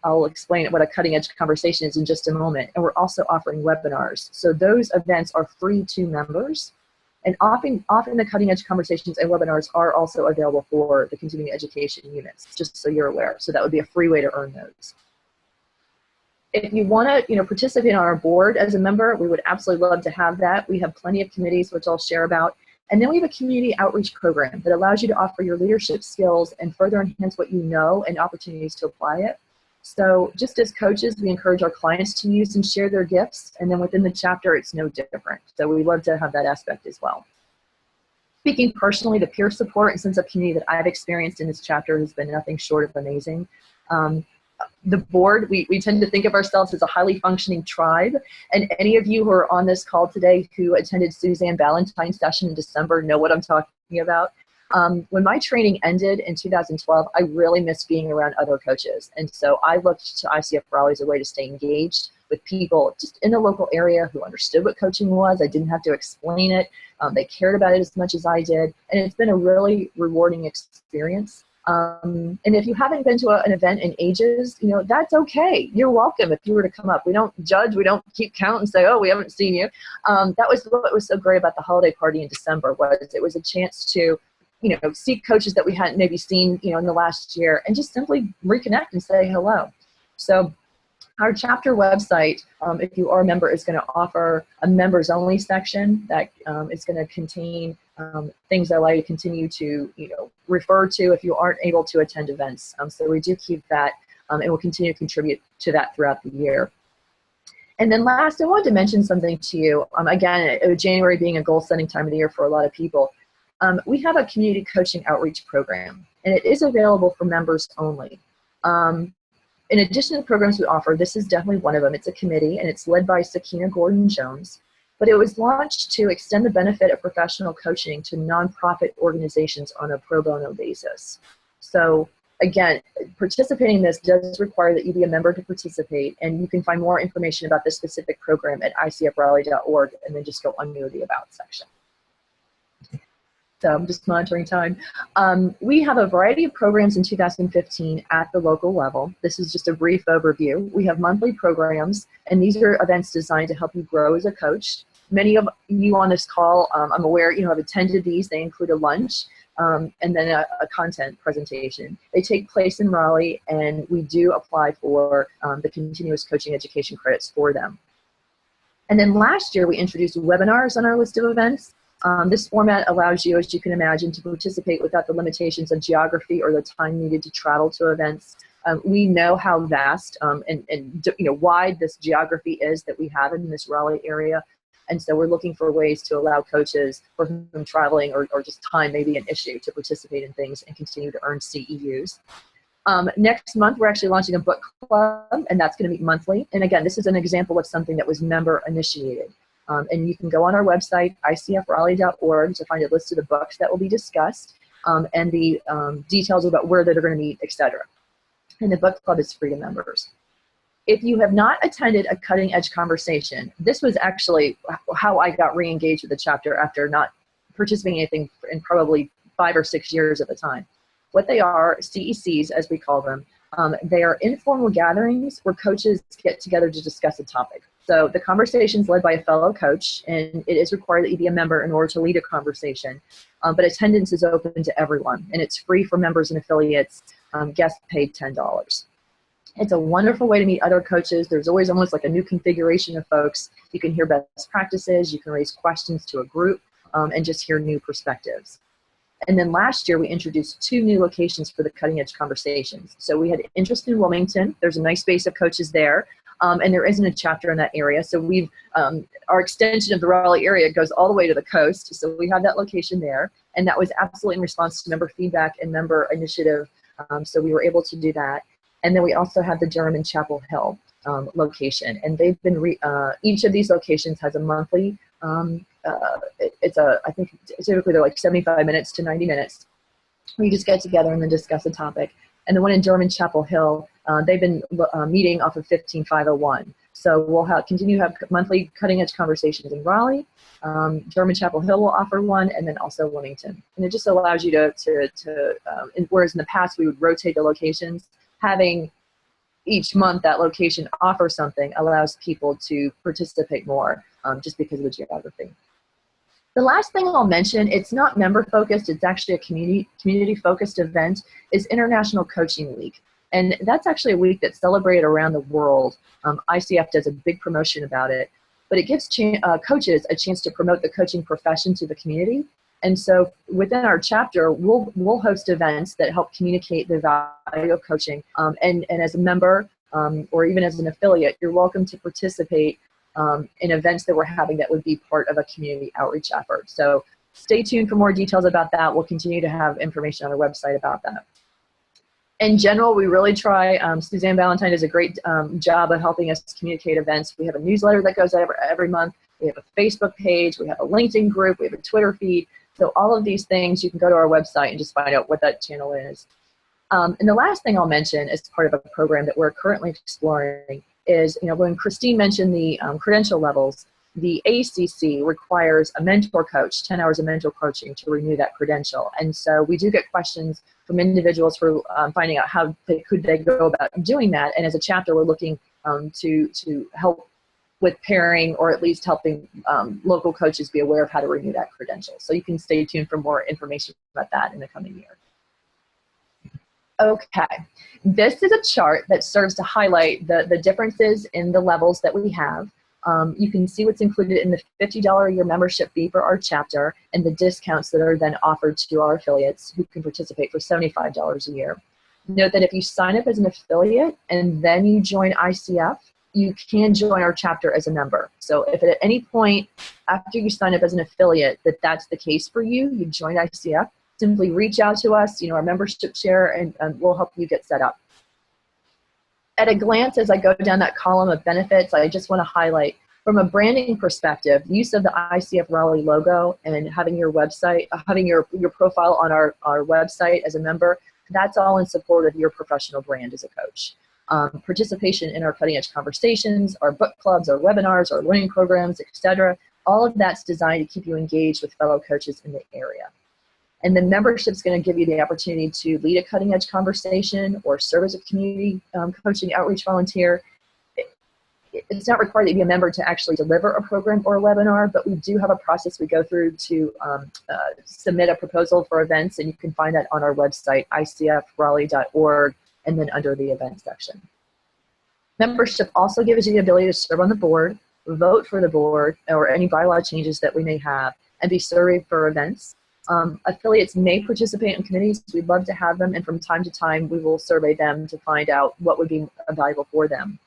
I'll explain what a cutting edge conversation is in just a moment, and we're also offering webinars. So those events are free to members, and often the cutting edge conversations and webinars are also available for the continuing education units, just so you're aware. So that would be a free way to earn those. If you want to participate on our board as a member, we would absolutely love to have that. We have plenty of committees, which I'll share about. And then we have a community outreach program that allows you to offer your leadership skills and further enhance what you know and opportunities to apply it. So just as coaches, we encourage our clients to use and share their gifts, and then within the chapter, it's no different. So we love to have that aspect as well. Speaking personally, the peer support and sense of community that I've experienced in this chapter has been nothing short of amazing. The board, we tend to think of ourselves as a highly functioning tribe, and any of you who are on this call today who attended Suzanne Ballantyne's session in December know what I'm talking about. When my training ended in 2012, I really missed being around other coaches, and so I looked to ICF Raleigh as a way to stay engaged with people just in the local area who understood what coaching was. I didn't have to explain it. They cared about it as much as I did, and it's been a really rewarding experience. And if you haven't been to an event in ages, that's okay. You're welcome if you were to come up. We don't judge. We don't keep count and say, oh, we haven't seen you. That was what was so great about the holiday party in December, was it was a chance to, see coaches that we hadn't maybe seen, in the last year, and just simply reconnect and say hello. So our chapter website, if you are a member, is going to offer a members only section that is going to contain things that allow you to continue to refer to if you aren't able to attend events. So we do keep that, and we'll continue to contribute to that throughout the year. And then last, I wanted to mention something to you. Again, January being a goal setting time of the year for a lot of people, we have a community coaching outreach program, and it is available for members only. In addition to the programs we offer, this is definitely one of them. It's a committee, and it's led by Sakina Gordon-Jones. But it was launched to extend the benefit of professional coaching to nonprofit organizations on a pro bono basis. So again, participating in this does require that you be a member to participate, and you can find more information about this specific program at icfraleigh.org, and then just go under the About section. So I'm just monitoring time. We have a variety of programs in 2015 at the local level. This is just a brief overview. We have monthly programs, and these are events designed to help you grow as a coach. Many of you on this call, I'm aware, have attended these. They include a lunch and then a content presentation. They take place in Raleigh, and we do apply for the continuous coaching education credits for them. And then last year, we introduced webinars on our list of events. This format allows you, as you can imagine, to participate without the limitations of geography or the time needed to travel to events. We know how vast and wide this geography is that we have in this Raleigh area, and so we're looking for ways to allow coaches for whom traveling or just time may be an issue to participate in things and continue to earn CEUs. Next month, we're actually launching a book club, and that's going to be monthly. And again, this is an example of something that was member initiated. And you can go on our website, icfraleigh.org, to find a list of the books that will be discussed and the details about where they're going to meet, etc. And the book club is free to members. If you have not attended a cutting edge conversation, this was actually how I got re-engaged with the chapter after not participating in anything in probably 5 or 6 years at the time. What they are, CECs as we call them, they are informal gatherings where coaches get together to discuss a topic. So the conversation is led by a fellow coach, and it is required that you be a member in order to lead a conversation. But attendance is open to everyone, and it's free for members and affiliates. Guests paid $10. It's a wonderful way to meet other coaches. There's always almost like a new configuration of folks. You can hear best practices, you can raise questions to a group, and just hear new perspectives. And then last year, we introduced 2 new locations for the Cutting Edge Conversations. So we had interest in Wilmington. There's a nice base of coaches there, and there isn't a chapter in that area. So we've, our extension of the Raleigh area goes all the way to the coast. So we have that location there, and that was absolutely in response to member feedback and member initiative. So we were able to do that. And then we also have the Durham and Chapel Hill location, and they've been each of these locations has a monthly. I think typically they're like 75 minutes to 90 minutes. We just get together and then discuss a topic. And the one in Durham and Chapel Hill, they've been meeting off of 15501. So we'll continue to have monthly cutting edge conversations in Raleigh. Durham and Chapel Hill will offer one, and then also Wilmington. And it just allows you to whereas in the past we would rotate the locations, having each month that location offer something allows people to participate more just because of the geography. The last thing I'll mention, it's not member focused, it's actually a community focused event, is International Coaching Week. And that's actually a week that's celebrated around the world. ICF does a big promotion about it, but it gives coaches a chance to promote the coaching profession to the community. And so within our chapter, we'll host events that help communicate the value of coaching. And as a member or even as an affiliate, you're welcome to participate in events that we're having that would be part of a community outreach effort. So stay tuned for more details about that. We'll continue to have information on our website about that. In general, we really try, Suzanne Valentine does a great job of helping us communicate events. We have a newsletter that goes out every month. We have a Facebook page. We have a LinkedIn group. We have a Twitter feed. So all of these things, you can go to our website and just find out what that channel is. And the last thing I'll mention as part of a program that we're currently exploring is, when Christine mentioned the credential levels, the ACC requires a mentor coach, 10 hours of mentor coaching to renew that credential. And so we do get questions from individuals for finding out how could they go about doing that. And as a chapter, we're looking to help with pairing, or at least helping local coaches be aware of how to renew that credential. So you can stay tuned for more information about that in the coming year. Okay, this is a chart that serves to highlight the differences in the levels that we have. You can see what's included in the $50 a year membership fee for our chapter and the discounts that are then offered to our affiliates who can participate for $75 a year. Note that if you sign up as an affiliate and then you join ICF, you can join our chapter as a member. So if at any point after you sign up as an affiliate that's the case for you, you join ICF, simply reach out to us, our membership share, and we'll help you get set up. At a glance, as I go down that column of benefits, I just want to highlight from a branding perspective, the use of the ICF Raleigh logo and having your website, having your profile on our website as a member, that's all in support of your professional brand as a coach. Participation in our cutting edge conversations, our book clubs, our webinars, our learning programs, etc. All of that's designed to keep you engaged with fellow coaches in the area. And then membership is going to give you the opportunity to lead a cutting edge conversation or serve as a community coaching outreach volunteer. It's not required that you be a member to actually deliver a program or a webinar, but we do have a process we go through to submit a proposal for events, and you can find that on our website, icfraleigh.org, and then under the events section. Membership also gives you the ability to serve on the board, vote for the board, or any bylaw changes that we may have, and be surveyed for events. Affiliates may participate in committees. We'd love to have them, and from time to time we will survey them to find out what would be valuable for them.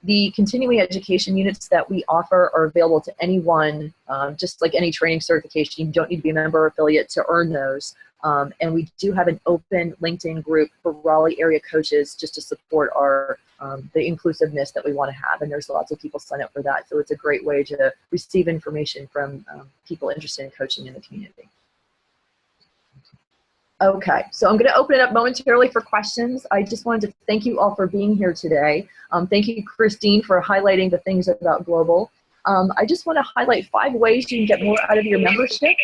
The continuing education units that we offer are available to anyone, just like any training certification. You don't need to be a member or affiliate to earn those. And we do have an open LinkedIn group for Raleigh area coaches just to support our the inclusiveness that we want to have. And there's lots of people sign up for that. So it's a great way to receive information from people interested in coaching in the community. Okay, so I'm going to open it up momentarily for questions. I just wanted to thank you all for being here today. Thank you, Christine, for highlighting the things about Global. I just want to highlight 5 ways you can get more out of your membership.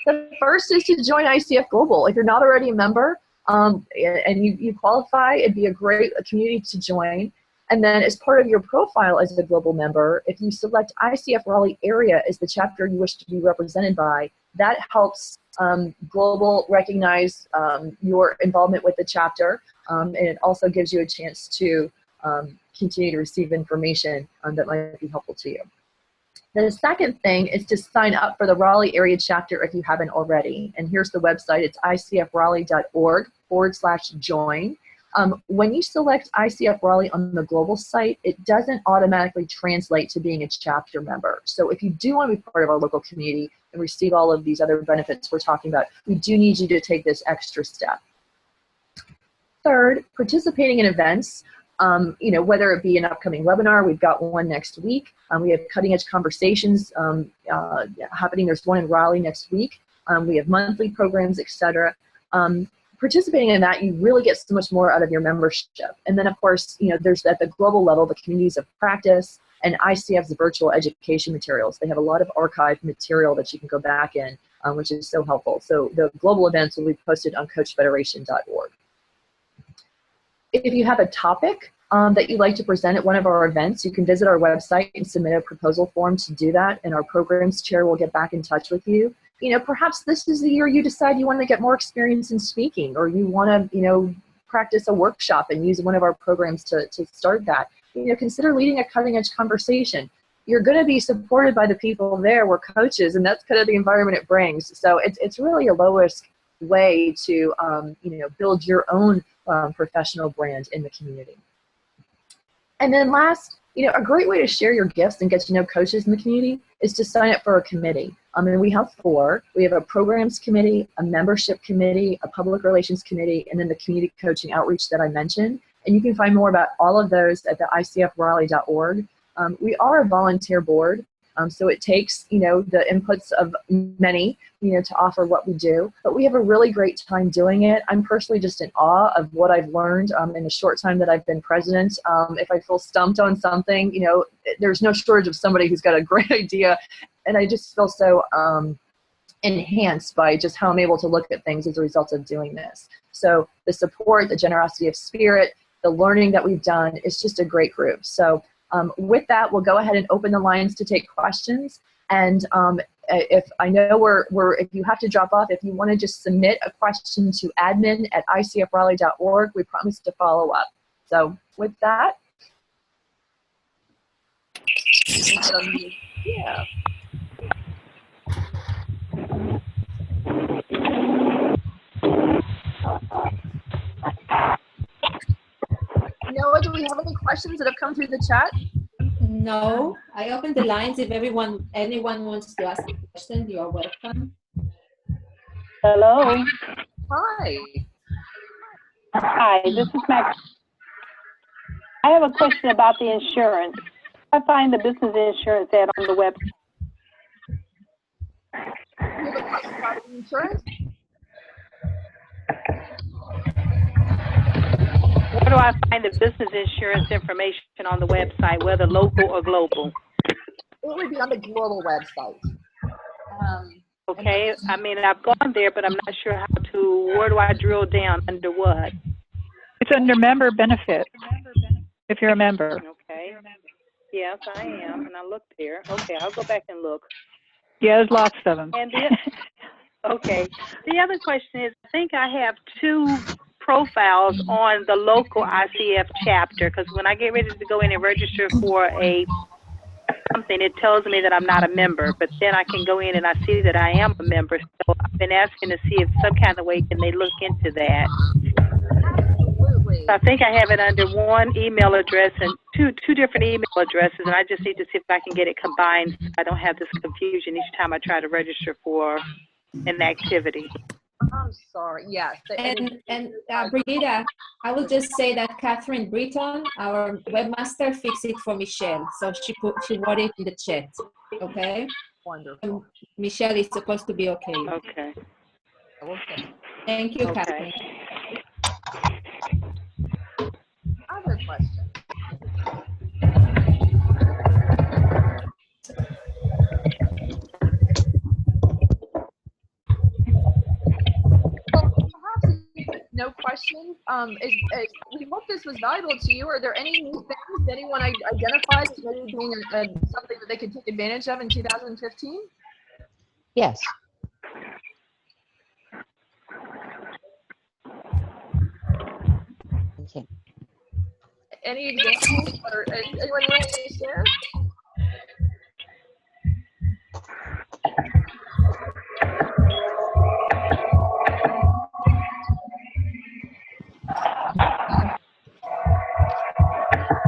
The first is to join ICF Global. If you're not already a member and you qualify, it'd be a great community to join. And then as part of your profile as a global member, if you select ICF Raleigh area as the chapter you wish to be represented by, that helps Global recognize your involvement with the chapter, and it also gives you a chance to continue to receive information that might be helpful to you. The second thing is to sign up for the Raleigh area chapter if you haven't already. And here's the website. It's icfraleigh.org/join. When you select ICF Raleigh on the global site, it doesn't automatically translate to being a chapter member. So if you do want to be part of our local community and receive all of these other benefits we're talking about, we do need you to take this extra step. Third, participating in events. Whether it be an upcoming webinar, we've got one next week. We have cutting edge conversations happening. There's one in Raleigh next week. We have monthly programs, etc. Participating in that, you really get so much more out of your membership. And then, of course, there's at the global level, the communities of practice and ICF's virtual education materials. They have a lot of archived material that you can go back in, which is so helpful. So the global events will be posted on coachfederation.org. If you have a topic that you'd like to present at one of our events, you can visit our website and submit a proposal form to do that, and our programs chair will get back in touch with you. Perhaps this is the year you decide you want to get more experience in speaking, or you want to, practice a workshop and use one of our programs to start that. Consider leading a cutting-edge conversation. You're going to be supported by the people there. We're coaches, and that's kind of the environment it brings. So it's really a low-risk way to, build your own professional brand in the community. And then last, a great way to share your gifts and get to know coaches in the community is to sign up for a committee. And we have 4. We have a programs committee, a membership committee, a public relations committee, and then the community coaching outreach that I mentioned. And you can find more about all of those at the icfraleigh.org. We are a volunteer board. So it takes, the inputs of many, to offer what we do. But we have a really great time doing it. I'm personally just in awe of what I've learned in the short time that I've been president. If I feel stumped on something, there's no shortage of somebody who's got a great idea. And I just feel so enhanced by just how I'm able to look at things as a result of doing this. So the support, the generosity of spirit, the learning that we've done is just a great group. So with that, we'll go ahead and open the lines to take questions. And if you have to drop off, if you want to just submit a question to admin@icfraleigh.org, we promise to follow up. So with that, yeah. Noah, do we have any questions that have come through the chat? No, I opened the lines. If anyone wants to ask a question, you are welcome. Hello. Hi. Hi, this is Max. I have a question about the insurance. I find the business insurance ad on the website. You have a question about the insurance? Where do I find the business insurance information on the website, whether local or global? It would be on the global website. Okay, I mean, I've gone there, but I'm not sure how to, where do I drill down, under what? It's under member benefit, if you're a member. Okay, yes, I am, and I looked there. Okay, I'll go back and look. Yeah, there's lots of them. And okay, the other question is, I think I have 2 profiles on the local ICF chapter, because when I get ready to go in and register for something, it tells me that I'm not a member, but then I can go in and I see that I am a member. So I've been asking to see if some kind of way can they look into that. Absolutely. So I think I have it under one email address and two different email addresses, and I just need to see if I can get it combined so I don't have this confusion each time I try to register for an activity. I'm sorry. Yes. And Brigida, I will just say that Catherine Britton, our webmaster, fixed it for Michelle. So she wrote it in the chat. Okay. Wonderful. And Michelle is supposed to be okay. Okay. Okay. Thank you, Okay. Catherine. Other questions? No questions. We hope this was valuable to you. Are there any new things anyone identified as maybe being something that they could take advantage of in 2015? Yes. Okay. Any examples, or anyone willing to share?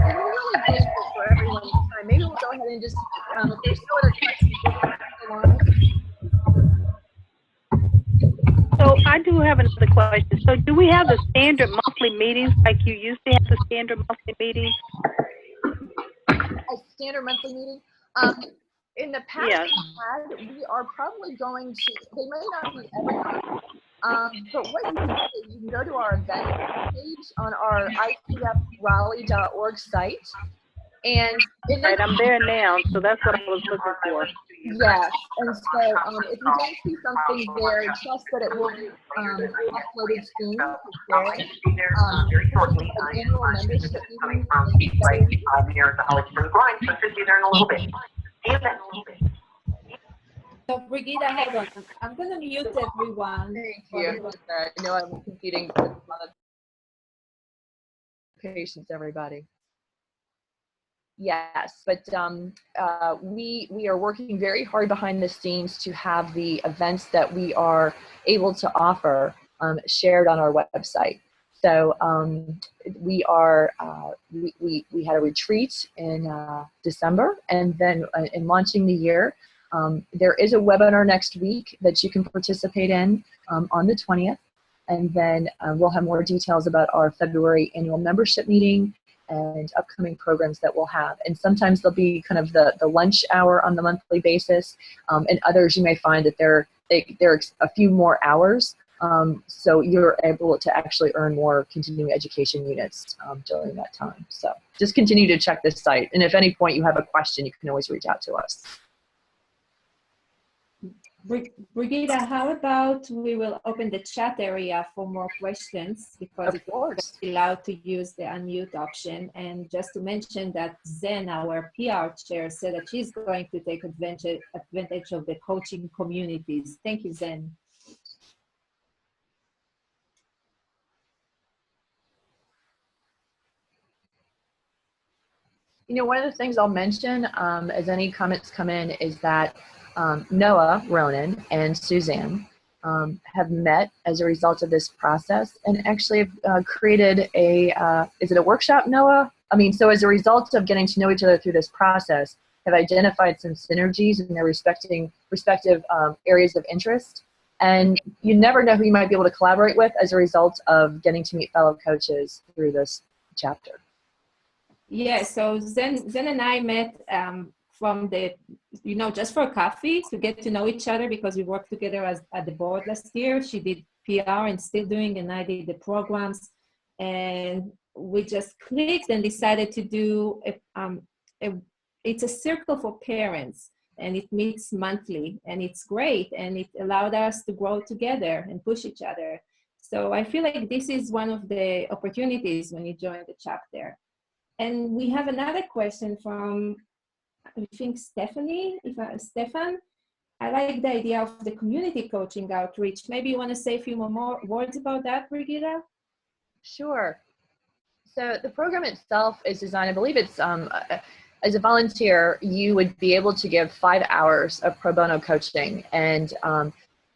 And we're really grateful for everyone's time. Maybe we'll go ahead and just, if there's no other questions, we'll go on. So I do have another question. So do we have the standard monthly meetings like you used to have the standard monthly meetings? A standard monthly meeting? In the past, Yes. we are probably going to, they may not be every month, but what you can do is you can go to our event page on our icfraleigh.org site. And Right, I'm there now, so that's what I was looking for. yes, and so if you don't see something there, trust that it will be uploaded soon. Very shortly. Annual membership meeting. Here at the Holly Springs line, so should be there in a little bit. See you then. So Brigida, hold on. I'm going to mute everyone. Thank you. I know I'm competing with a lot of patience, everybody. Yes, but we are working very hard behind the scenes to have the events that we are able to offer shared on our website. So we had a retreat in December, and then in launching the year, there is a webinar next week that you can participate in on the 20th, and then we'll have more details about our February annual membership meeting and upcoming programs that we'll have. And sometimes there'll be kind of the lunch hour on the monthly basis, and others you may find that they're a few more hours, so you're able to actually earn more continuing education units during that time. So just continue to check this site, and if at any point you have a question, you can always reach out to us. Brigida, how about we will open the chat area for more questions, because it's allowed to use the unmute option. And just to mention that Zen, our PR chair, said that she's going to take advantage of the coaching communities. Thank you, Zen. You know, one of the things I'll mention as any comments come in is that Noah Ronan and Suzanne have met as a result of this process, and actually have created is it a workshop, Noah? I mean, so as a result of getting to know each other through this process, have identified some synergies in their respective areas of interest. And you never know who you might be able to collaborate with as a result of getting to meet fellow coaches through this chapter. Yeah, so Zen and I met from the, just for coffee to get to know each other, because we worked together at the board last year. She did PR and still doing, and I did the programs. And we just clicked and decided to do it's a circle for parents, and it meets monthly, and it's great, and it allowed us to grow together and push each other. So I feel like this is one of the opportunities when you join the chapter. And we have another question from, I think, Stephanie. Stefan, I like the idea of the community coaching outreach. Maybe you want to say a few more words about that, Brigida? Sure. So the program itself is designed, I believe it's, as a volunteer, you would be able to give 5 hours of pro bono coaching. And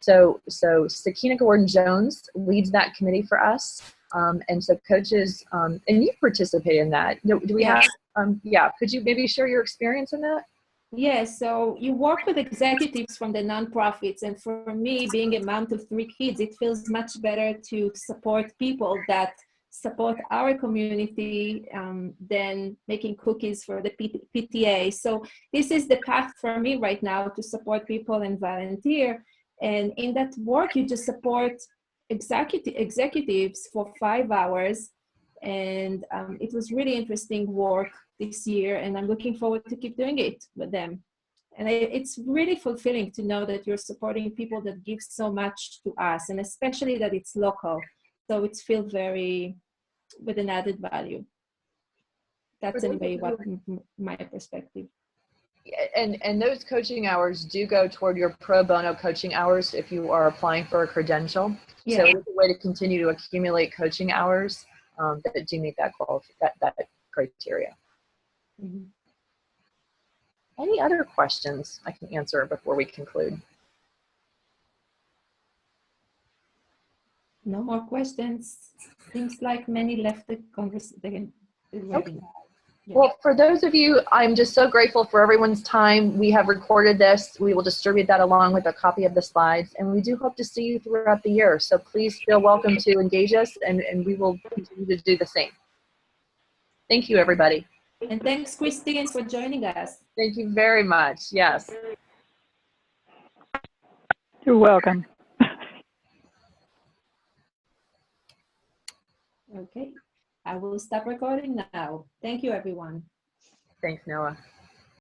so Sakina Gordon-Jones leads that committee for us. And so coaches, and you participate in that. Do we have, could you maybe share your experience in that? Yes, so you work with executives from the nonprofits, and for me, being a mom to 3 kids, it feels much better to support people that support our community than making cookies for the PTA. So this is the path for me right now, to support people and volunteer. And in that work, you just support executives for 5 hours. And it was really interesting work this year, and I'm looking forward to keep doing it with them. And it's really fulfilling to know that you're supporting people that give so much to us, and especially that it's local. So it feels very with an added value. That's anyway what my perspective. And those coaching hours do go toward your pro bono coaching hours if you are applying for a credential. Yeah. So it's a way to continue to accumulate coaching hours that do meet that criteria. Mm-hmm. Any other questions I can answer before we conclude? No more questions. Seems like many left the conversation. Okay. Well, for those of you, I'm just so grateful for everyone's time. We have recorded this. We will distribute that along with a copy of the slides, and we do hope to see you throughout the year. So please feel welcome to engage us, and we will continue to do the same. Thank you, everybody. And thanks, Christine, for joining us. Thank you very much. Yes. You're welcome. Okay, I will stop recording now. Thank you, everyone. Thanks, Noah.